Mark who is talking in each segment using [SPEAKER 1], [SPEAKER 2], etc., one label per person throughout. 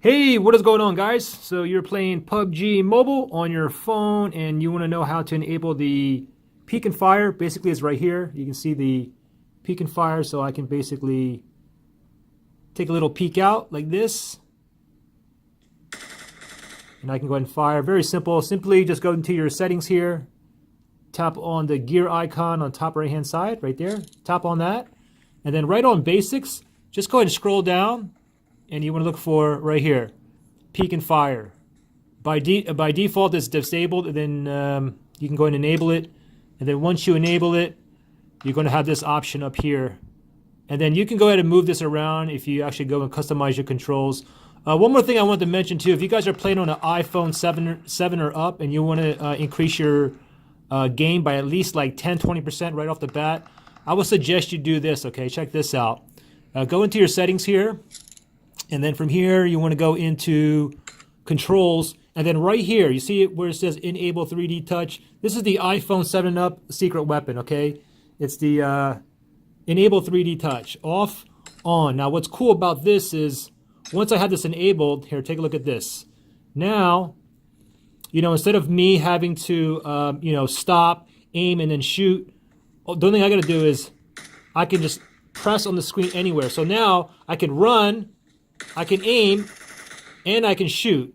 [SPEAKER 1] Hey, what is going on, guys? So you're playing PUBG Mobile on your phone and you want to know how to enable the peek and fire. Basically, it's right here. You can see the peek and fire, so I can basically take a little peek out like this. And I can go ahead and fire. Very simple. Simply just go into your settings here. Tap on the gear icon on top right-hand side, right there. Tap on that. And then right on basics, just go ahead and scroll down. And you want to look for right here, peek and fire. By default, it's disabled, and then you can go and enable it. And then once you enable it, you're going to have this option up here. And then you can go ahead and move this around if you actually go and customize your controls. One more thing I wanted to mention too, if you guys are playing on an iPhone 7 or up and you want to increase your game by at least like 10-20% right off the bat, I would suggest you do this, okay? Check this out. Go into your settings here. And then from here, you want to go into controls. And then right here, you see it where it says enable 3D touch. This is the iPhone 7 Up secret weapon, okay? It's the enable 3D touch. Off, on. Now, what's cool about this is once I have this enabled, here, take a look at this. Now, instead of me having to, stop, aim, and then shoot, the only thing I got to do is I can just press on the screen anywhere. So now I can run, I can aim, and I can shoot.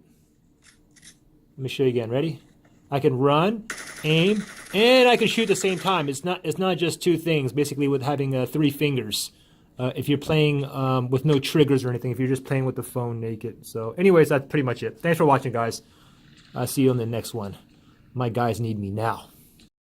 [SPEAKER 1] Let me show you again. Ready? I can run, aim, and I can shoot at the same time. It's not just two things. Basically, with having 3 fingers. If you're playing with no triggers or anything, if you're just playing with the phone naked. So, anyways, that's pretty much it. Thanks for watching, guys. I'll see you on the next one. My guys need me now.